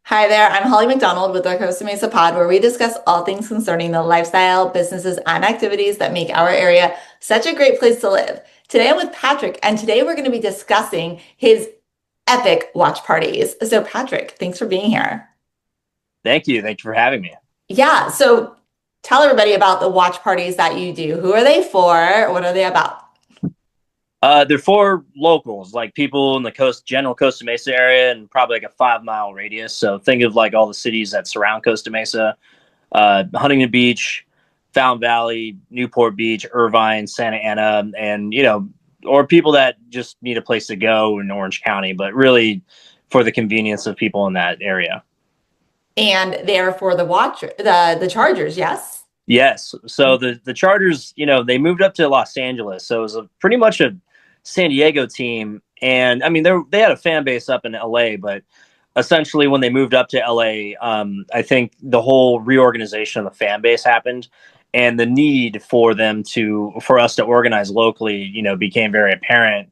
Hi there, I'm Holly McDonald with the Costa Mesa Pod, where we discuss all things concerning the lifestyle, businesses, and activities that make our area such a great place to live. Today I'm with Patrick, and today we're going to be discussing his epic watch parties. So, Patrick, thanks for being here. Thank you. Thank you for having me. Yeah, so tell everybody about the watch parties that you do. Who are they for? What are they about? They're for locals, like people in the general Costa Mesa area, and probably like a 5 mile radius. So think of like all the cities that surround Costa Mesa: Huntington Beach, Fountain Valley, Newport Beach, Irvine, Santa Ana, and or people that just need a place to go in Orange County, but really for the convenience of people in that area. And they're for the Chargers, yes? Yes. So the Chargers, they moved up to Los Angeles, so it was pretty much a San Diego team, and I mean they had a fan base up in LA, but essentially when they moved up to LA, I think the whole reorganization of the fan base happened, and the need for us to organize locally, became very apparent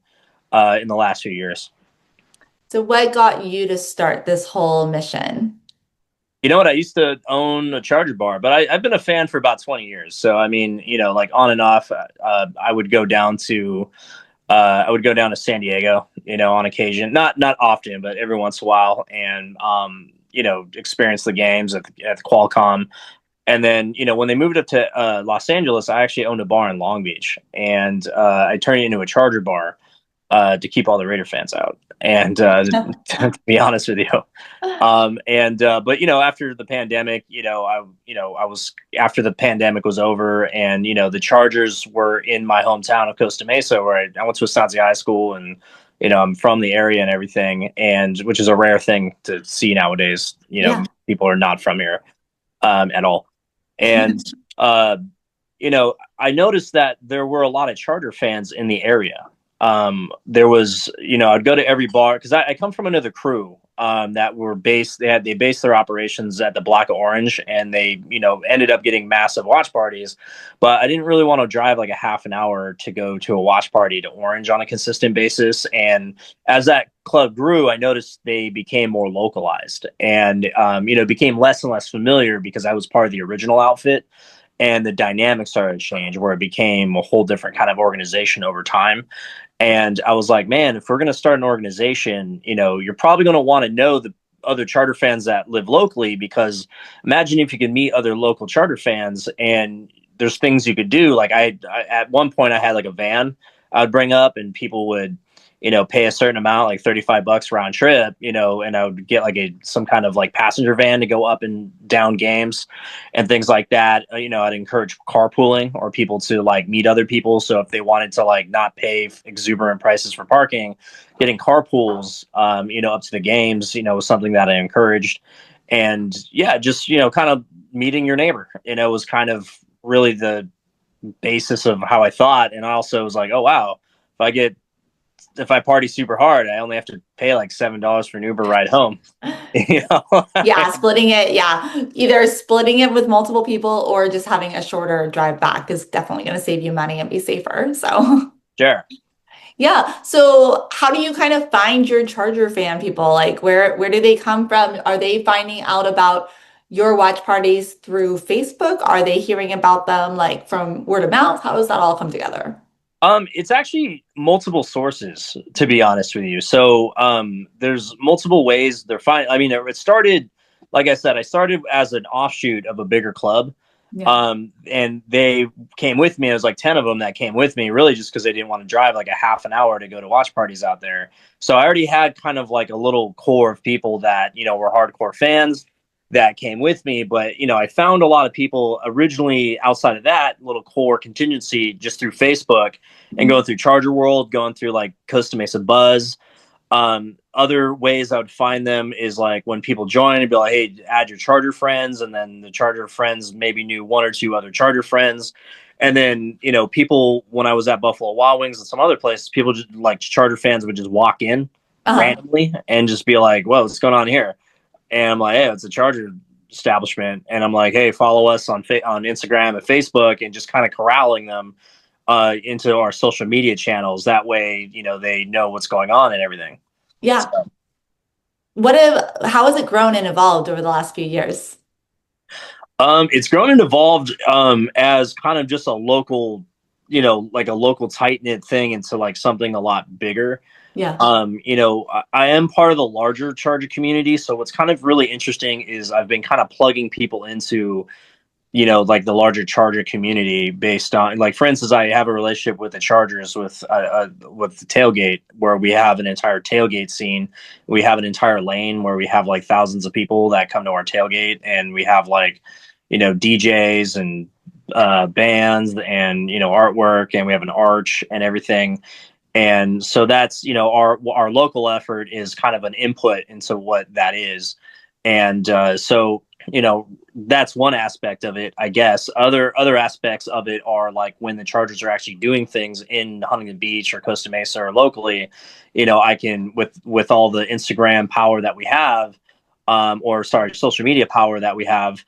in the last few years. So, what got you to start this whole mission? You know what? I used to own a Charger bar, but I've been a fan for about 20 years. So I mean, like on and off, I would go down to San Diego, on occasion, not often, but every once in a while, and experience the games at the Qualcomm. And then, when they moved up to Los Angeles, I actually owned a bar in Long Beach, and I turned it into a Charger bar to keep all the Raider fans out. And to be honest with you, but after the pandemic, I was after the pandemic was over, and the Chargers were in my hometown of Costa Mesa, where I went to Estancia High School, and I'm from the area and everything, and which is a rare thing to see nowadays. Yeah. People are not from here at all, and I noticed that there were a lot of Charger fans in the area. There was, I'd go to every bar because I come from another crew that were based. They based their operations at the Block of Orange, and they, ended up getting massive watch parties. But I didn't really want to drive like a half an hour to go to a watch party to Orange on a consistent basis. And as that club grew, I noticed they became more localized, and became less and less familiar because I was part of the original outfit. And the dynamic started to change where it became a whole different kind of organization over time. And I was like, man, if we're going to start an organization, you're probably going to want to know the other charter fans that live locally, because imagine if you could meet other local charter fans and there's things you could do. Like I at one point I had like a van I would bring up, and people would, pay a certain amount, like $35 round trip, and I would get like some kind of like passenger van to go up and down games and things like that. I'd encourage carpooling or people to like meet other people. So if they wanted to like not pay exuberant prices for parking, getting carpools, up to the games, was something that I encouraged. And yeah, just, kind of meeting your neighbor, was kind of really the basis of how I thought. And I also was like, oh, wow, if I party super hard, I only have to pay like $7 for an Uber ride home. you know? Yeah, splitting it. Yeah. Either splitting it with multiple people or just having a shorter drive back is definitely going to save you money and be safer. So, Sure. yeah. So, how do you kind of find your Charger fan people? Like, where do they come from? Are they finding out about your watch parties through Facebook? Are they hearing about them like from word of mouth? How does that all come together? It's actually multiple sources, to be honest with you. So, there's multiple ways they're fine. I mean, it started, like I said, I started as an offshoot of a bigger club. Yeah. And they came with me. It was like 10 of them that came with me, really just because they didn't want to drive like a half an hour to go to watch parties out there. So I already had kind of like a little core of people that, were hardcore fans that came with me. But, I found a lot of people originally outside of that little core contingency just through Facebook and going through Charger World, going through like Costa Mesa Buzz. Other ways I would find them is like when people join and be like, hey, add your Charger friends. And then the Charger friends maybe knew one or two other Charger friends. And then, people, when I was at Buffalo Wild Wings and some other places, people just like Charger fans would just walk in Uh-huh. randomly and just be like, well, what's going on here? And I'm like, hey, it's a Charger establishment. And I'm like, hey, follow us on Instagram and Facebook, and just kind of corralling them into our social media channels. That way, they know what's going on and everything. Yeah. So, How has it grown and evolved over the last few years? It's grown and evolved as kind of just a local, like a local tight knit thing into like something a lot bigger. Yeah. I am part of the larger Charger community, so what's kind of really interesting is I've been kind of plugging people into like the larger Charger community based on, like, for instance, I have a relationship with the Chargers with the tailgate, where we have an entire tailgate scene. We have an entire lane where we have like thousands of people that come to our tailgate, and we have like, DJs and bands and artwork, and we have an arch and everything. And so that's our local effort is kind of an input into what that is. And so that's one aspect of it, I guess. Other aspects of it are like when the Chargers are actually doing things in Huntington Beach or Costa Mesa or locally, I can, with all the Instagram power that we have, or sorry, social media power that we have,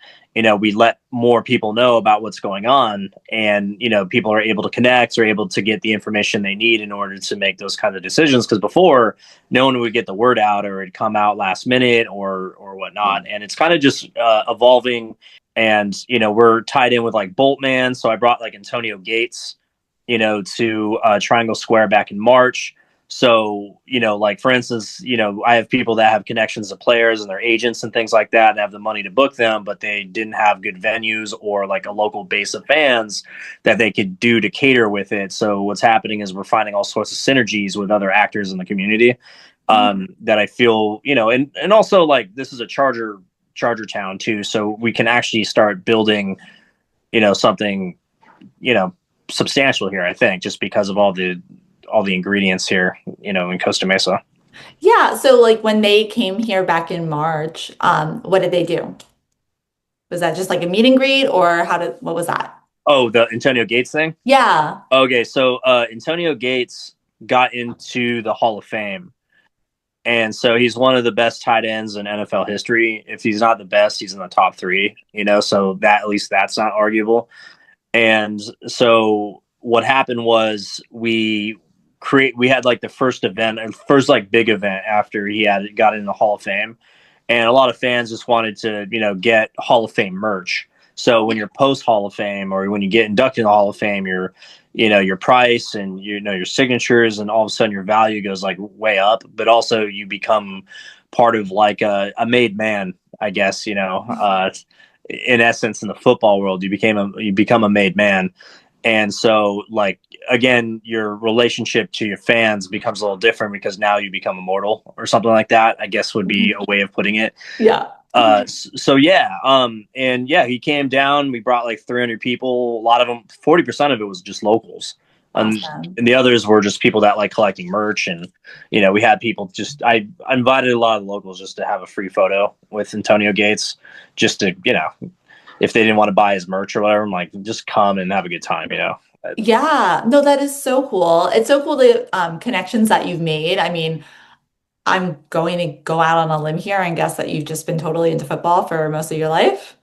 we let more people know about what's going on, and people are able to connect or able to get the information they need in order to make those kinds of decisions. Because before, no one would get the word out, or it'd come out last minute or whatnot. And it's kind of just evolving. And we're tied in with like Boltman, so I brought like Antonio Gates, to Triangle Square back in March. So, like, for instance, I have people that have connections to players and their agents and things like that and have the money to book them, but they didn't have good venues or like a local base of fans that they could do to cater with it. So what's happening is we're finding all sorts of synergies with other actors in the community, that I feel, and also like this is a Charger town too. So we can actually start building, something, substantial here, I think, just because of all the ingredients here, in Costa Mesa. Yeah. So like when they came here back in March, what did they do? Was that just like a meet and greet or what was that? Oh, the Antonio Gates thing? Yeah. Okay, so Antonio Gates got into the Hall of Fame. And so he's one of the best tight ends in NFL history. If he's not the best, he's in the top three, so that, at least that's not arguable. And so what happened was we had like the first like big event after he had got in the Hall of Fame, and a lot of fans just wanted to get Hall of Fame merch. So when you're post Hall of Fame, or when you get inducted in the Hall of Fame, your price and your signatures, and all of a sudden your value goes like way up, but also you become part of like a made man, I guess. In essence, in the football world, you become a made man. And so, like, again, your relationship to your fans becomes a little different because now you become immortal or something like that, I guess would be a way of putting it. Yeah. So yeah, and yeah, he came down. We brought like 300 people. A lot of them, 40% of it was just locals, Awesome. and the others were just people that like collecting merch. And we had people I invited a lot of the locals just to have a free photo with Antonio Gates, just to if they didn't want to buy his merch or whatever, I'm like, just come and have a good time. Yeah. No, that is so cool. It's so cool the connections that you've made. I mean, I'm going to go out on a limb here and guess that you've just been totally into football for most of your life.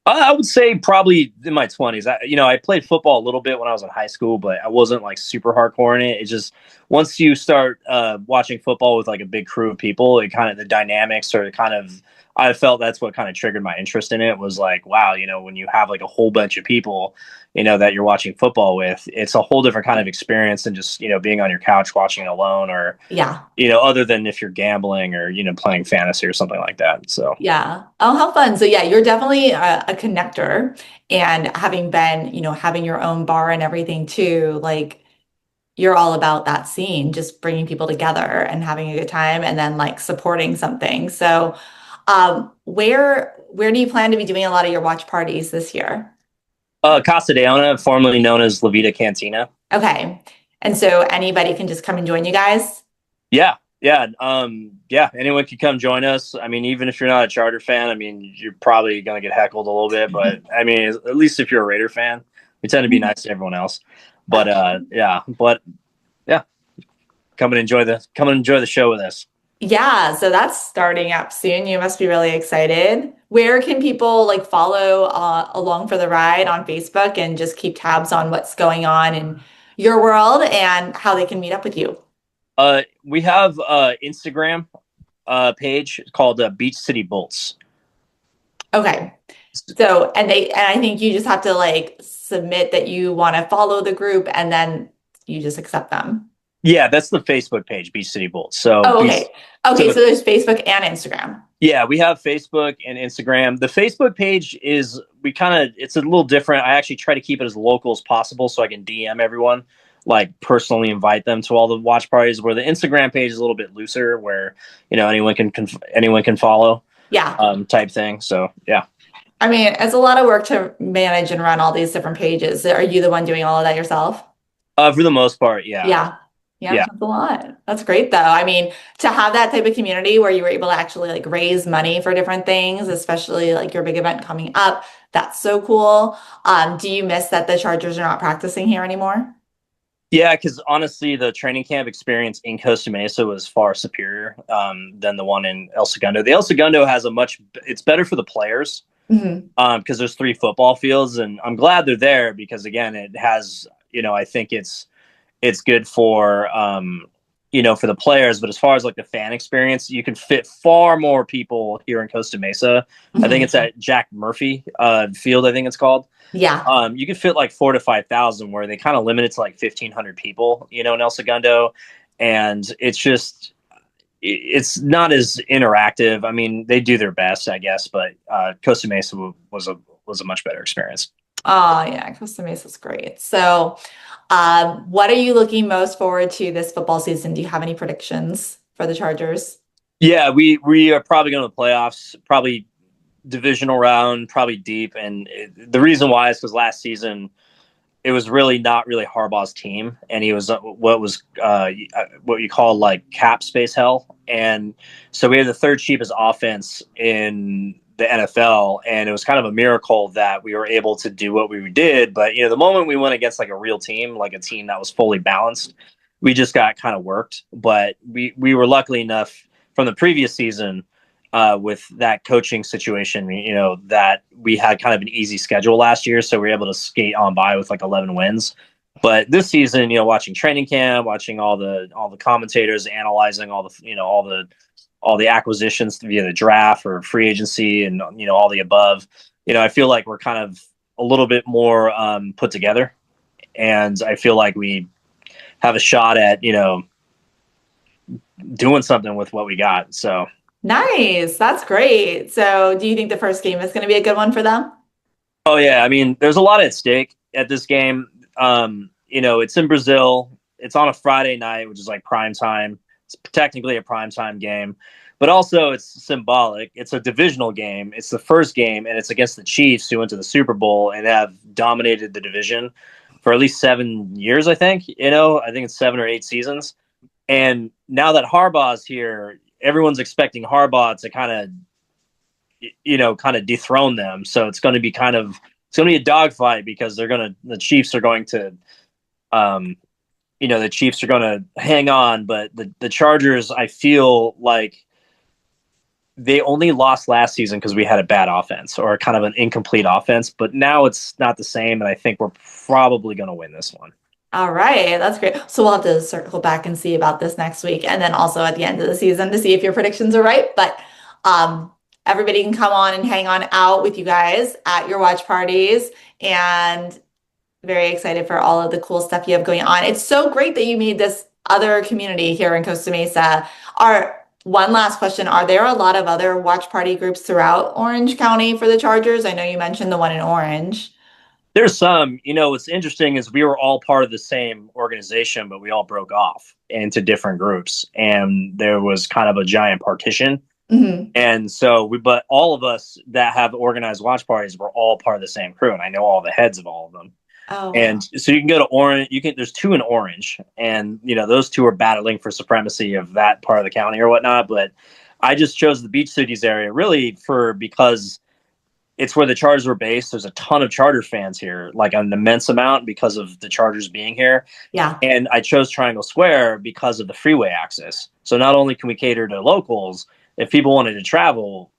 I would say probably in my 20s. I played football a little bit when I was in high school, but I wasn't like super hardcore in it. It's just once you start watching football with like a big crew of people, it kind of, the dynamics are kind of, I felt that's what kind of triggered my interest in it. Was like, wow, when you have like a whole bunch of people, that you're watching football with, it's a whole different kind of experience than just, being on your couch watching it alone, or, Yeah. other than if you're gambling or, playing fantasy or something like that. So. Yeah. Oh, how fun. So yeah, you're definitely a connector, and having been, having your own bar and everything too, like you're all about that scene, just bringing people together and having a good time and then like supporting something. So, where do you plan to be doing a lot of your watch parties this year? Casa de Ona, formerly known as La Vida Cantina. Okay. And so anybody can just come and join you guys? Yeah, yeah. Anyone can come join us. I mean, even if you're not a Charter fan, I mean, you're probably gonna get heckled a little bit, but I mean, at least if you're a Raider fan, we tend to be nice to everyone else. But yeah, come and enjoy the show with us. Yeah, so that's starting up soon. You must be really excited. Where can people like follow along for the ride on Facebook and just keep tabs on what's going on in your world and how they can meet up with you? We have Instagram. page called Beach City Bolts. Okay. So, and I think you just have to like submit that you want to follow the group and then you just accept them. Yeah, that's the Facebook page, Beach City Bolts. So, Oh, okay. so Okay, so there's Facebook and Instagram. yeah, we have Facebook and Instagram. The Facebook page is it's a little different. I actually try to keep it as local as possible so I can DM everyone, like personally invite them to all the watch parties. Where the Instagram page is a little bit looser, where anyone can follow, Yeah. type thing. So yeah. I mean, it's a lot of work to manage and run all these different pages. Are you the one doing all of that yourself? For the most part, yeah. Yeah. Yeah, Yeah. that's a lot. That's great though. I mean, to have that type of community where you were able to actually like raise money for different things, especially like your big event coming up, that's so cool. Do you miss that the Chargers are not practicing here anymore? Yeah, because honestly, the training camp experience in Costa Mesa was far superior than the one in El Segundo. The El Segundo has it's better for the players Hmm. because there's 3 football fields, and I'm glad they're there because again, it has, I think it's good for for the players, but as far as like the fan experience, you can fit far more people here in Costa Mesa. I think Hmm. it's at Jack Murphy Field, I think it's called. Yeah. You could fit like 4 to 5,000, where they kind of limit it to like 1,500 people, in El Segundo, and it's not as interactive. I mean, they do their best, I guess, but Costa Mesa was a much better experience. Oh yeah, Costa Mesa's great. So, what are you looking most forward to this football season? Do you have any predictions for the Chargers? Yeah, we are probably going to the playoffs, probably divisional round, probably deep, and the reason why is because last season it was really not really Harbaugh's team, and he was what you call like cap space hell, and so we had the third cheapest offense in the NFL, and it was kind of a miracle that we were able to do what we did. But the moment we went against like a real team, like a team that was fully balanced, we just got kind of worked. But we were luckily enough from the previous season with that coaching situation, that we had kind of an easy schedule last year, so we were able to skate on by with like 11 wins. But this season, watching training camp, watching all the commentators analyzing all the acquisitions via the draft or free agency, and all the above, I feel like we're kind of a little bit more put together, and I feel like we have a shot at doing something with what we got. So. Nice. That's great. So, do you think the first game is going to be a good one for them? Oh yeah, I mean, there's a lot at stake at this game. It's in Brazil. It's on a Friday night, which is like prime time. It's technically a prime time game, but also it's symbolic. It's a divisional game. It's the first game, and it's against the Chiefs, who went to the Super Bowl and have dominated the division for at least 7 years. I think. I think it's 7 or 8 seasons. And now that Harbaugh's here, everyone's expecting Harbaugh to kind of dethrone them. So it's going to be a dogfight because the Chiefs are going to, the Chiefs are going to hang on. But the Chargers, I feel like they only lost last season because we had a bad offense or kind of an incomplete offense. But now it's not the same. And I think we're probably going to win this one. All right, that's great. So we'll have to circle back and see about this next week, and then also at the end of the season to see if your predictions are right. But everybody can come on and hang on out with you guys at your watch parties, and very excited for all of the cool stuff you have going on. It's so great that you made this other community here in Costa Mesa. One last question, are there a lot of other watch party groups throughout Orange County for the Chargers? I know you mentioned the one in Orange. There's some, what's interesting is we were all part of the same organization, but we all broke off into different groups, and there was kind of a giant partition. Hmm. And so but all of us that have organized watch parties were all part of the same crew. And I know all the heads of all of them. Oh, wow. And so you can go to Orange, there's 2 in Orange, and, those 2 are battling for supremacy of that part of the county or whatnot. But I just chose the Beach Cities area really because it's where the Chargers were based. There's a ton of Charger fans here, like an immense amount because of the Chargers being here. Yeah. And I chose Triangle Square because of the freeway access. So not only can we cater to locals, if people wanted to travel,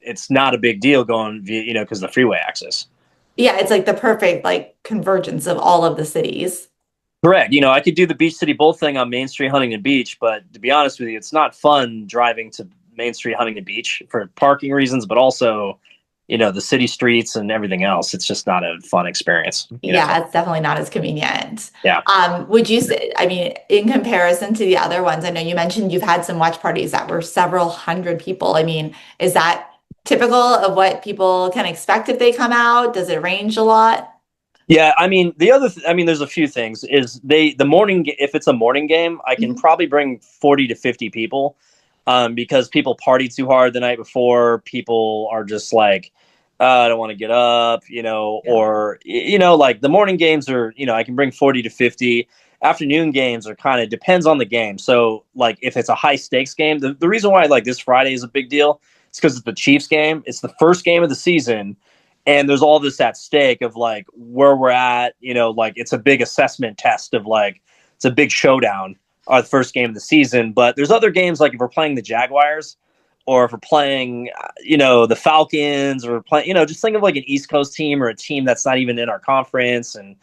it's not a big deal going via, because of the freeway access. Yeah, it's like the perfect like convergence of all of the cities. Correct. I could do the Beach City Bowl thing on Main Street Huntington Beach, but to be honest with you, it's not fun driving to Main Street Huntington Beach for parking reasons, but also, the city streets and everything else. It's just not a fun experience. Yeah, it's definitely not as convenient. Yeah. Would you say, I mean, in comparison to the other ones, I know you mentioned you've had some watch parties that were several hundred people. I mean, is that typical of what people can expect if they come out? Does it range a lot? Yeah, I mean, there's a few things. If it's a morning game, I can Mhm. probably bring 40 to 50 people, because people party too hard the night before. People are just like, I don't want to get up, Yeah. or, like the morning games are, I can bring 40 to 50. Afternoon games are kind of depends on the game. So, like, if it's a high stakes game, the reason why like this Friday is a big deal is because it's the Chiefs game. It's the first game of the season, and there's all this at stake of like where we're at, like it's a big assessment test of like it's a big showdown, the first game of the season. But there's other games, like if we're playing the Jaguars, or if we're playing the Falcons, or playing, just think of like an East Coast team or a team that's not even in our conference, and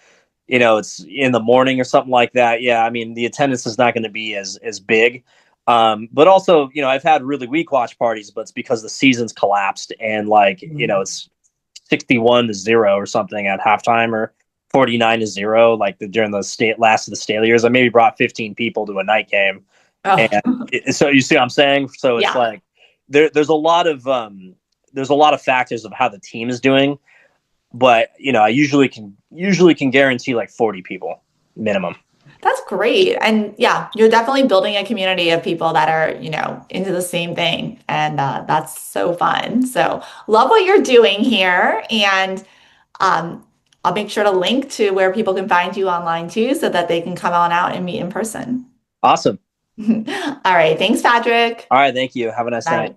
it's in the morning or something like that. Yeah, I mean, the attendance is not going to be as big. But also, I've had really weak watch parties, but it's because the season's collapsed, and like, it's 61-0 or something at halftime, or 49-0, like during the last of the Staley years. I maybe brought 15 people to a night game. Oh, And so you see what I'm saying? So it's yeah. like there's a lot of factors of how the team is doing, but I usually can guarantee like 40 people minimum. That's great. And yeah, you're definitely building a community of people that are, into the same thing. And that's so fun. So love what you're doing here. And I'll make sure to link to where people can find you online too, so that they can come on out and meet in person. Awesome. All right. Thanks, Patrick. All right, thank you. Have a nice Bye. night.